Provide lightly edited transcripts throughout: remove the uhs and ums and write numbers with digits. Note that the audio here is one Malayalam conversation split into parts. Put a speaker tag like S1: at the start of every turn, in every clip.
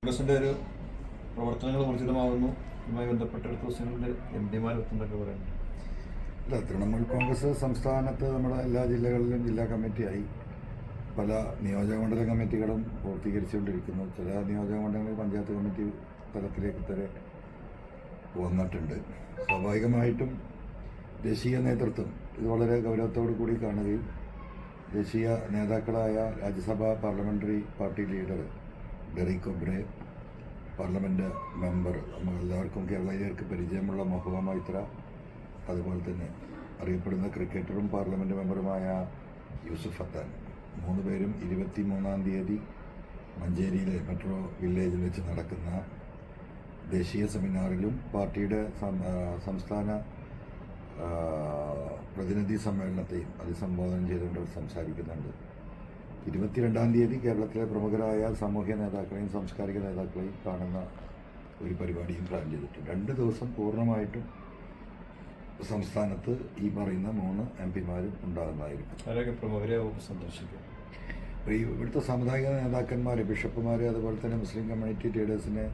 S1: കോൺഗ്രസിൻ്റെ ഒരു പ്രവർത്തനങ്ങൾ ഊർജിതമാകുന്നു. ഇതുമായി ബന്ധപ്പെട്ട അടുത്ത ദിവസങ്ങളിൽ എംപിമാരെത്തുന്നൊക്കെ പറയുന്നു.
S2: അല്ല, തൃണമൂൽ കോൺഗ്രസ് സംസ്ഥാനത്ത് നമ്മുടെ എല്ലാ ജില്ലകളിലും ജില്ലാ കമ്മിറ്റിയായി. പല നിയോജകമണ്ഡല കമ്മിറ്റികളും പൂർത്തീകരിച്ചുകൊണ്ടിരിക്കുന്നു. ചില നിയോജകമണ്ഡലങ്ങളിൽ പഞ്ചായത്ത് കമ്മിറ്റി തലത്തിലേക്ക് വരെ വന്നിട്ടുണ്ട്. സ്വാഭാവികമായിട്ടും ദേശീയ നേതൃത്വം ഇത് വളരെ ഗൗരവത്തോടു കൂടി കാണുകയും ദേശീയ നേതാക്കളായ രാജ്യസഭാ parliamentary party leader Derek ഒബ്രെ, parliament member എല്ലാവർക്കും കേരളീയർക്ക് പരിചയമുള്ള മഹുവ മൈത്ര, അതുപോലെ തന്നെ അറിയപ്പെടുന്ന ക്രിക്കറ്ററും പാർലമെൻറ്റ് മെമ്പറുമായ യൂസുഫ് ഹത്താൻ, 3 പേരും 23-ാം തീയതി മഞ്ചേരിയിലെ മെട്രോ വില്ലേജിൽ വെച്ച് നടക്കുന്ന ദേശീയ സെമിനാറിലും പാർട്ടിയുടെ സംസ്ഥാന പ്രതിനിധി സമ്മേളനത്തെയും അഭിസംബോധന ചെയ്തുകൊണ്ട് സംസാരിക്കുന്നുണ്ട്. 22-ാം തീയതി കേരളത്തിലെ പ്രമുഖരായ സാമൂഹ്യ നേതാക്കളെയും സാംസ്കാരിക നേതാക്കളെയും കാണുന്ന ഒരു പരിപാടിയും പ്ലാൻ ചെയ്തിട്ടുണ്ട്. 2 ദിവസം പൂർണ്ണമായിട്ടും സംസ്ഥാനത്ത് ഈ പറയുന്ന 3 എംപിമാരും ഉണ്ടാകുന്നതായിരിക്കും.
S1: അവരൊക്കെ പ്രമുഖരെ സന്ദർശിക്കും.
S2: ഇവിടുത്തെ സാമുദായിക നേതാക്കന്മാർ, ബിഷപ്പുമാർ, അതുപോലെ തന്നെ മുസ്ലിം കമ്മ്യൂണിറ്റി ലീഡേഴ്സിനെ,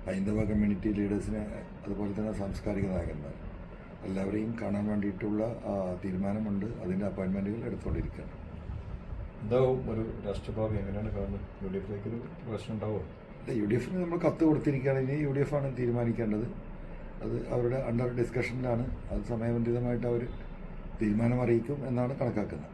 S2: ഹൈന്ദവ കമ്മ്യൂണിറ്റി ലീഡേഴ്സിനെ, അതുപോലെ തന്നെ സാംസ്കാരിക നായകന്മാർ എല്ലാവരെയും കാണാൻ വേണ്ടിയിട്ടുള്ള തീരുമാനമുണ്ട്. അതിൻ്റെ അപ്പോയിൻമെൻറ്റുകൾ എടുത്തുകൊണ്ടിരിക്കുകയാണ്.
S1: എന്താവും ഒരു രാഷ്ട്രഭാവി എങ്ങനെയാണ് കാണുന്നത്? യു ഡി എഫിലേക്കൊരു പ്രശ്നം ഉണ്ടാവുമോ?
S2: യു ഡി എഫിന് നമ്മൾ കത്ത് കൊടുത്തിരിക്കുകയാണ്. ഇനി യു ഡി എഫ് ആണ് തീരുമാനിക്കേണ്ടത്. അത് അവരുടെ അണ്ടർ ഡിസ്കഷനിലാണ്. അത് സമയബന്ധിതമായിട്ട് അവർ തീരുമാനം അറിയിക്കും എന്നാണ് കണക്കാക്കുന്നത്.